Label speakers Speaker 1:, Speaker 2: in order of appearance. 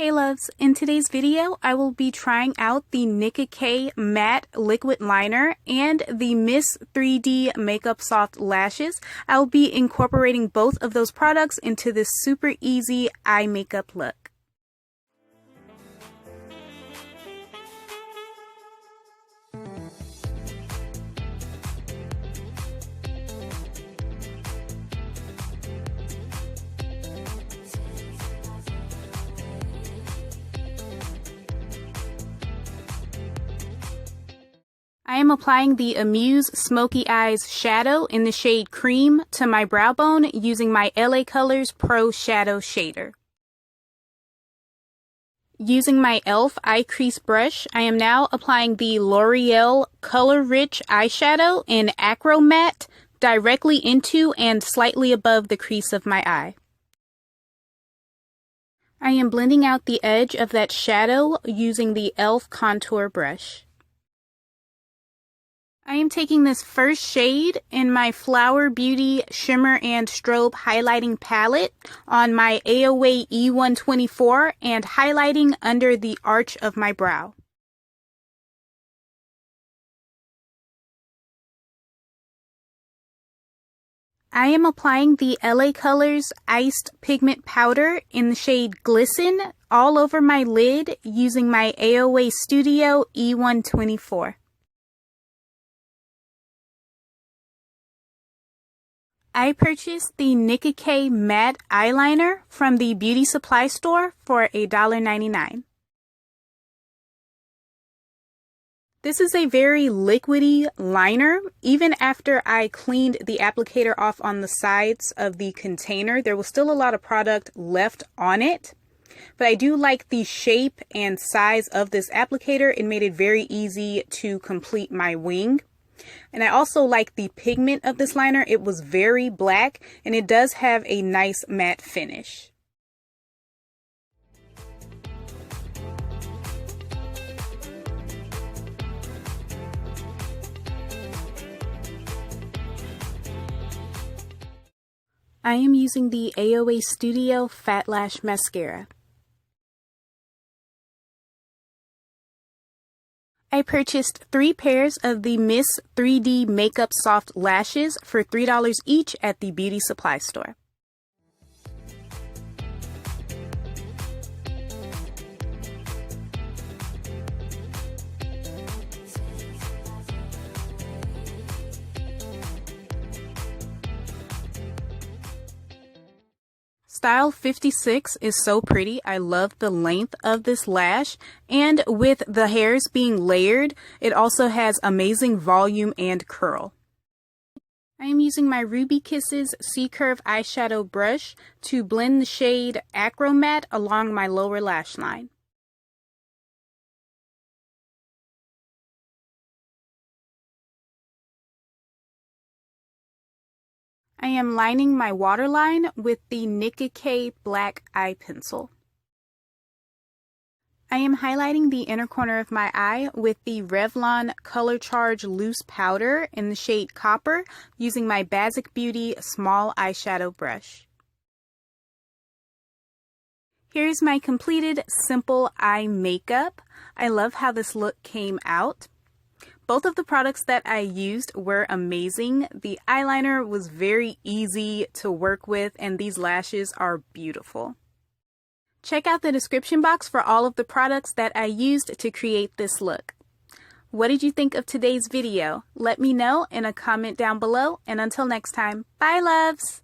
Speaker 1: Hey loves, in today's video I will be trying out the Nicka matte liquid liner and the Miss 3D makeup soft lashes. I will be incorporating both of those products into this super easy eye makeup look. I am applying the Amuse Smoky Eyes shadow in the shade Creme to my brow bone using my LA Colors Pro Shadow Shader. Using my E.L.F. eye crease brush, I am now applying the Loreal Color Riche eyeshadow in Acro-matte directly into and slightly above the crease of my eye. I am blending out the edge of that shadow using the E.L.F. contour brush. I am taking this first shade in my Flower Beauty Shimmer and Strobe highlighting palette on my AOA E124 and highlighting under the arch of my brow. I am applying the LA Colors Iced Pigment Powder in the shade Glisten all over my lid using my AOA Studio E124. I purchased the Nicka matte eyeliner from the beauty supply store for $1.99. This is a very liquidy liner. Even after I cleaned the applicator off on the sides of the container, there was still a lot of product left on it. But I do like the shape and size of this applicator. It made it very easy to complete my wing. And I also like the pigment of this liner. It was very black and it does have a nice matte finish. I am using the AOA Studio Fat Lash Mascara. I purchased 3 pairs of the Miss 3D Makeup Soft Lashes for $3 each at the beauty supply store. Style 56 is so pretty. I love the length of this lash, and with the hairs being layered, it also has amazing volume and curl. I am using my Ruby Kisses C-Curve eyeshadow brush to blend the shade Acro-matte along my lower lash line. I am lining my waterline with the Nicka black eye pencil. I am highlighting the inner corner of my eye with the Revlon Color Charge Loose Powder in the shade Copper using my Bazic Beauty small eyeshadow brush. Here's my completed simple eye makeup. I love how this look came out. Both of the products that I used were amazing. The eyeliner was very easy to work with and these lashes are beautiful. Check out the description box for all of the products that I used to create this look. What did you think of today's video? Let me know in a comment down below, and until next time, bye loves!